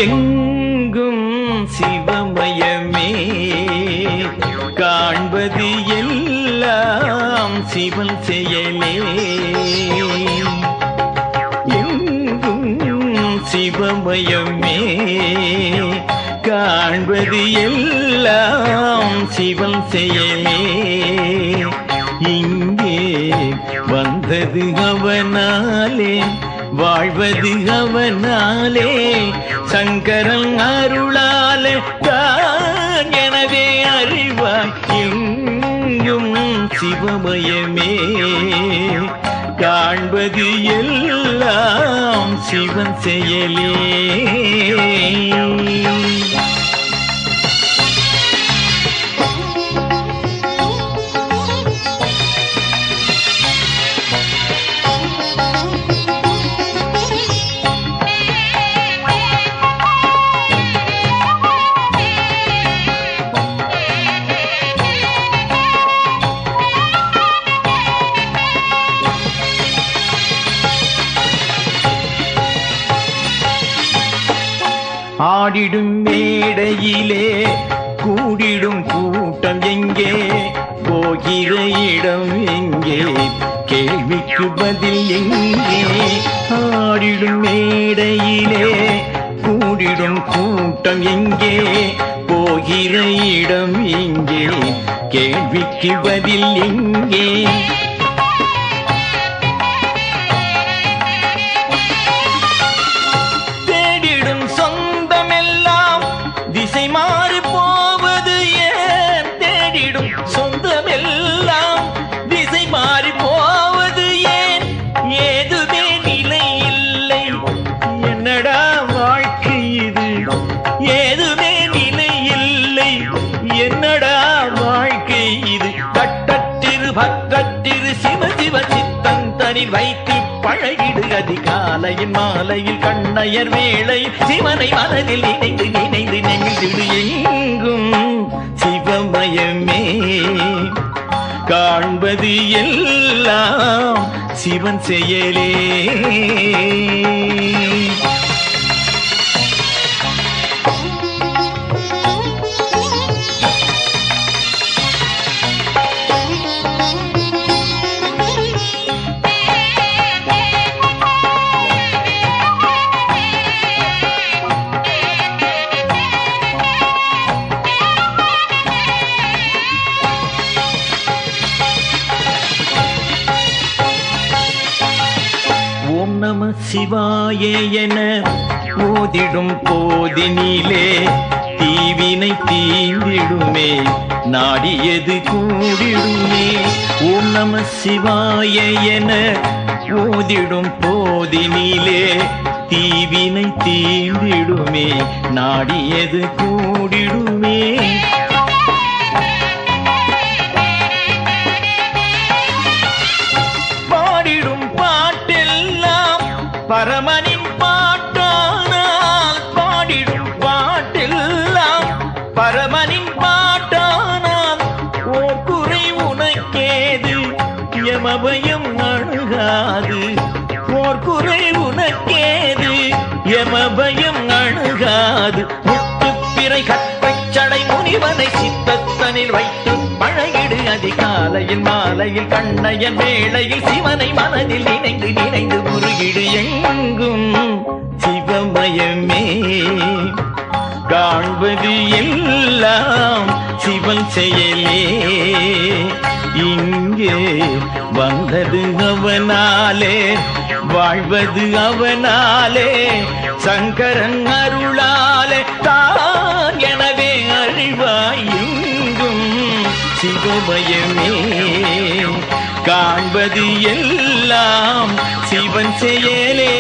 எங்கும் சிவமயமே காண்பது எல்லாம் சிவன் செயலே. எங்கும் சிவமயமே காண்பது எல்லாம் சிவன் செயலே. இங்கே வந்தது அவனாலே வாழ்வது அவனாலே சங்கரன் அருளாலே தான் எனவே அறிவாய். எங்கும் சிவமயமே காண்பது எல்லாம் சிவன் செயலே. ஆடிடும் மேடையிலே கூடிடும் கூட்டம் எங்கே போகிற இடம் எங்கே கேள்விக்கு பதில் எங்கே. ஆடிடும் மேடையிலே கூடிடும் கூட்டம் எங்கே போகிற இடம் எங்கே கேள்விக்கு பதில் எங்கே. திசை மாறி போவது ஏன் தேடிடும் சொந்தமெல்லாம் திசை மாறி போவது ஏன் ஏதுமே நிலை இல்லை என்னடா வாழ்க்கை இது ஏதுமே நிலை இல்லை என்னடா வாழ்க்கை இது. கட்டத்திரு பக்கத்திரு சிவ சிவ சித்தந்தனில் வைத்து பழகிடு அதிகாலையின் மாலையில் கண்ணையர் வேளை சிவனை மனதில் நினைந்து நினைந்து நெகிழ்ந்திடு. எங்கும் சிவமயமே காண்பது எல்லாம் சிவன் செயலே. ஓம் நம சிவாய என ஓதிடும் போதினிலே தீவினை தீந்திடுமே நாடியது கூடிடுமே. ஓம் நம சிவாய என ஓதிடும் போதினிலே தீவினை தீந்திடுமே நாடியது கூடிடுமே. பரமனின் பாட்டானால் பாடிடும் பாட்டெல்லாம் பரமனின் பாட்டானால் ஓர் குறை உனக்கேது யமபயம் அணுகாது. ஓர் குறை உனக்கேது யமபயம் அணுகாது. முத்துப்பிறை கற்றைச் சடை முனிவனை சித்தத்தனில் வைத்து பழகிடு அதிகாலையில் மாலையில் கண்ணையன் வேளையில் சிவனை மனதில் நினைந்து நினைந்து முருகிடு. எங்கும் சிவமயமே காண்பது எல்லாம் சிவன் செயலே. இங்கே வந்தது அவனாலே வாழ்வது அவனாலே சங்கரன் அருளாலே தான் எனவே அறிவாய். எங்கும் சிவமயமே காண்பது எல்லாம் சிவன் செயலே.